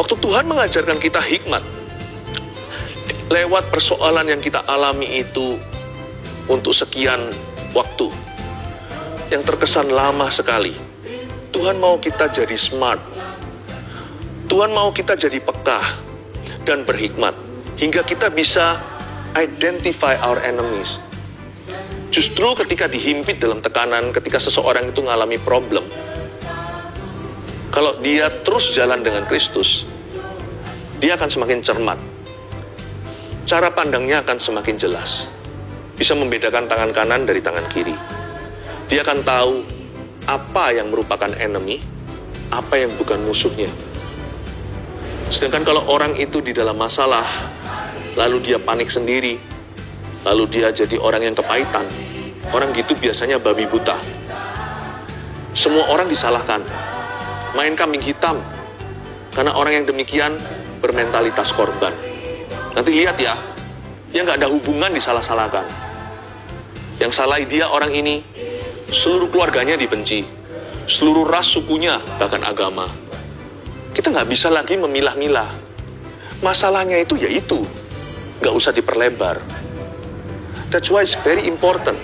Waktu Tuhan mengajarkan kita hikmat, lewat persoalan yang kita alami itu untuk sekian waktu, yang terkesan lama sekali, Tuhan mau kita jadi smart. Tuhan mau kita jadi peka dan berhikmat, hingga kita bisa identify our enemies. Justru ketika dihimpit dalam tekanan, ketika seseorang itu mengalami problem, kalau dia terus jalan dengan Kristus, dia akan semakin cermat. Cara pandangnya akan semakin jelas. Bisa membedakan tangan kanan dari tangan kiri. Dia akan tahu apa yang merupakan enemy, apa yang bukan musuhnya. Sedangkan kalau orang itu di dalam masalah, lalu dia panik sendiri, lalu dia jadi orang yang kepahitan, orang gitu biasanya babi buta. Semua orang disalahkan, main kambing hitam, karena orang yang demikian bermentalitas korban. Nanti lihat ya, dia nggak ada hubungan disalah-salahkan. Yang salah dia orang ini, seluruh keluarganya dibenci, seluruh ras sukunya, bahkan agama. Kita nggak bisa lagi memilah-milah. Masalahnya itu ya itu, nggak usah diperlebar. That's why it's very important.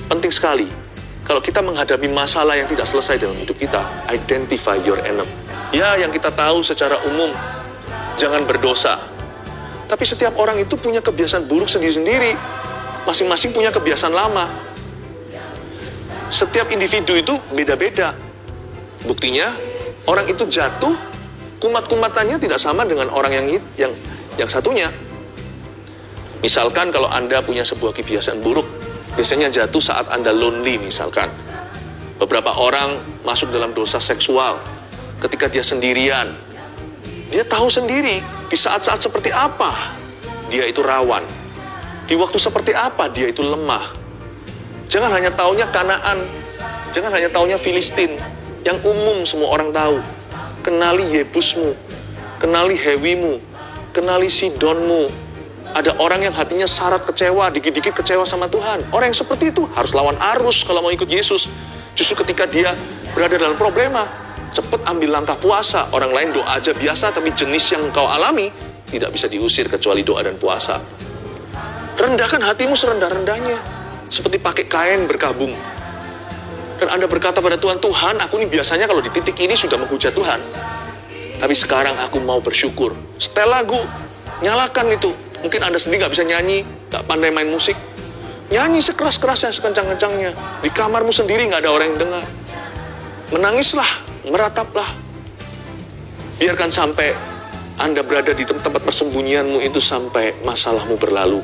Penting sekali. Kalau kita menghadapi masalah yang tidak selesai dalam hidup kita, identify your enemy. Ya, yang kita tahu secara umum, jangan berdosa. Tapi setiap orang itu punya kebiasaan buruk sendiri-sendiri. Masing-masing punya kebiasaan lama. Setiap individu itu beda-beda. Buktinya, orang itu jatuh, kumat-kumatannya tidak sama dengan orang yang satunya. Misalkan kalau Anda punya sebuah kebiasaan buruk, biasanya jatuh saat Anda lonely misalkan. Beberapa orang masuk dalam dosa seksual ketika dia sendirian. Dia tahu sendiri di saat-saat seperti apa dia itu rawan. Di waktu seperti apa dia itu lemah. Jangan hanya taunya Kanaan, jangan hanya taunya Filistin, yang umum semua orang tahu. Kenali Yebusmu, kenali Hewimu, kenali Sidonmu. Ada orang yang hatinya syarat kecewa, dikit-dikit kecewa sama Tuhan. Orang yang seperti itu harus lawan arus kalau mau ikut Yesus. Justru ketika dia berada dalam problema, cepat ambil langkah puasa. Orang lain doa aja biasa, tapi jenis yang kau alami tidak bisa diusir kecuali doa dan puasa. Rendahkan hatimu serendah-rendahnya, seperti pakai kain berkabung. Dan Anda berkata pada Tuhan, Tuhan, aku ini biasanya kalau di titik ini sudah menghujat Tuhan. Tapi sekarang aku mau bersyukur. Setel lagu, nyalakan itu. Mungkin Anda sendiri nggak bisa nyanyi, nggak pandai main musik. Nyanyi sekeras-kerasnya, sekencang-kencangnya. Di kamarmu sendiri nggak ada orang yang dengar. Menangislah, merataplah. Biarkan sampai Anda berada di tempat persembunyianmu itu sampai masalahmu berlalu.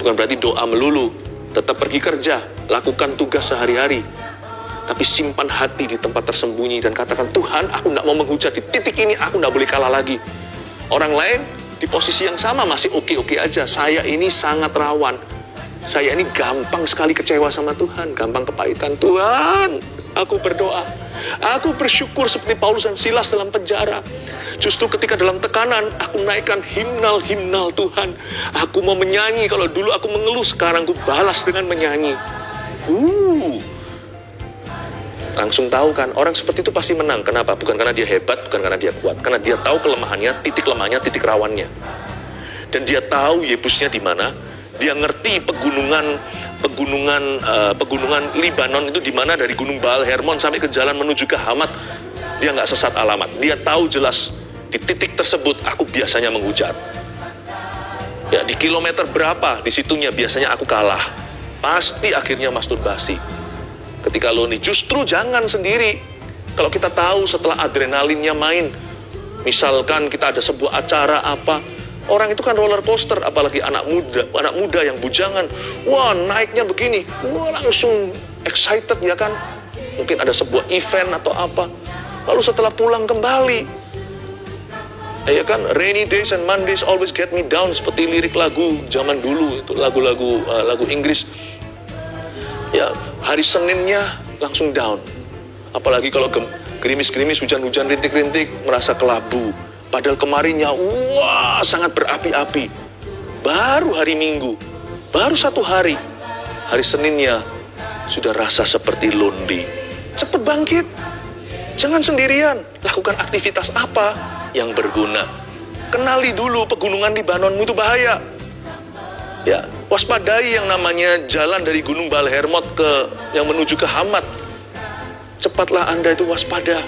Bukan berarti doa melulu. Tetap pergi kerja, lakukan tugas sehari-hari. Tapi simpan hati di tempat tersembunyi dan katakan, Tuhan, aku tidak mau menghujat. Di titik ini aku tidak boleh kalah lagi. Orang lain di posisi yang sama masih oke-oke aja. Saya ini sangat rawan. Saya ini gampang sekali kecewa sama Tuhan. Gampang kepahitan. Tuhan, aku berdoa. Aku bersyukur seperti Paulus dan Silas dalam penjara. Justru ketika dalam tekanan, aku naikkan himnal-himnal Tuhan. Aku mau menyanyi. Kalau dulu aku mengeluh, sekarang aku balas dengan menyanyi. Langsung tahu kan, orang seperti itu pasti menang. Kenapa? Bukan karena dia hebat, bukan karena dia kuat. Karena dia tahu kelemahannya, titik lemahnya, titik rawannya. Dan dia tahu Yebusnya di mana. Dia ngerti pegunungan Libanon itu di mana, dari Gunung Baal Hermon sampai ke jalan menuju ke Hamat. Dia nggak sesat alamat. Dia tahu jelas di titik tersebut aku biasanya menghujat. Ya, di kilometer berapa di situnya biasanya aku kalah. Pasti akhirnya masturbasi. Ketika lonely, justru jangan sendiri. Kalau kita tahu setelah adrenalinnya main, misalkan kita ada sebuah acara apa, orang itu kan roller coaster, apalagi anak muda yang bujangan. Wah, naiknya begini, wah langsung excited ya kan. Mungkin ada sebuah event atau apa. Lalu setelah pulang kembali, ya kan, rainy days and Mondays always get me down, seperti lirik lagu zaman dulu itu, lagu Inggris. Ya, hari Seninnya langsung down. Apalagi kalau gerimis-gerimis, hujan-hujan, rintik-rintik, merasa kelabu. Padahal kemarinnya, wah, sangat berapi-api. Baru hari Minggu, baru 1 hari. Hari Seninnya sudah rasa seperti lonely. Cepat bangkit. Jangan sendirian. Lakukan aktivitas apa? yang berguna. Kenali dulu pegunungan Libanonmu itu bahaya. Ya, waspadai yang namanya jalan dari Gunung Baal Hermon yang menuju ke Hamat. Cepatlah Anda itu waspada.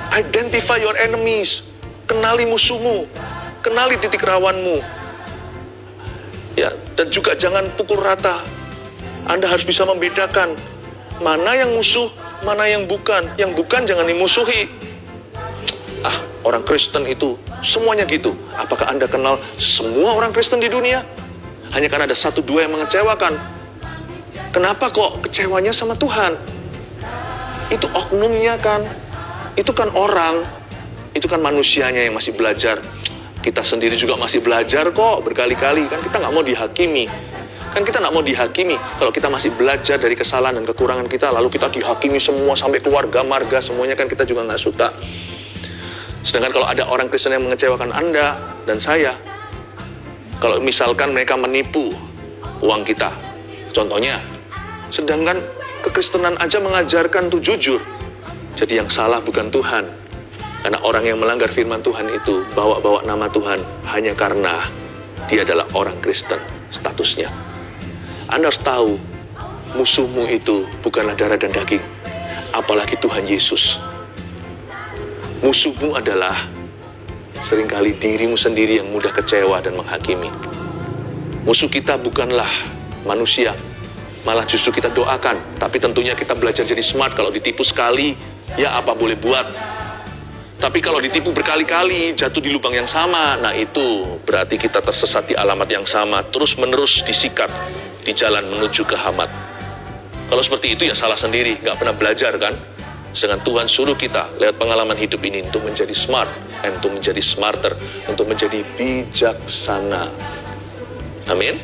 Identify your enemies. Kenali musuhmu. Kenali titik rawanmu. Ya, dan juga jangan pukul rata. Anda harus bisa membedakan mana yang musuh, mana yang bukan. Yang bukan jangan dimusuhi. Orang Kristen itu semuanya gitu. Apakah Anda kenal semua orang Kristen di dunia? Hanya karena ada 1-2 yang mengecewakan. Kenapa kok kecewanya sama Tuhan? Itu oknumnya kan. Itu kan orang. Itu kan manusianya yang masih belajar. Kita sendiri juga masih belajar kok berkali-kali. Kan kita nggak mau dihakimi. Kan kita nggak mau dihakimi. Kalau kita masih belajar dari kesalahan dan kekurangan kita, lalu kita dihakimi semua sampai keluarga, marga, semuanya kan kita juga nggak suka. Sedangkan kalau ada orang Kristen yang mengecewakan Anda dan saya, kalau misalkan mereka menipu uang kita, contohnya, sedangkan kekristenan aja mengajarkan tuh jujur. Jadi yang salah bukan Tuhan. Karena orang yang melanggar firman Tuhan itu bawa-bawa nama Tuhan hanya karena dia adalah orang Kristen statusnya. Anda harus tahu, musuhmu itu bukanlah darah dan daging, apalagi Tuhan Yesus. Musuhmu adalah seringkali dirimu sendiri yang mudah kecewa dan menghakimi. Musuh kita bukanlah manusia, malah justru kita doakan. Tapi tentunya kita belajar jadi smart. Kalau ditipu sekali, ya apa boleh buat. Tapi kalau ditipu berkali-kali, jatuh di lubang yang sama, nah itu berarti kita tersesat di alamat yang sama, terus-menerus disikat di jalan menuju ke Hamat. Kalau seperti itu ya salah sendiri, nggak pernah belajar kan? Sedangkan Tuhan suruh kita lewat pengalaman hidup ini untuk menjadi smart, untuk menjadi smarter, untuk menjadi bijaksana. Amin.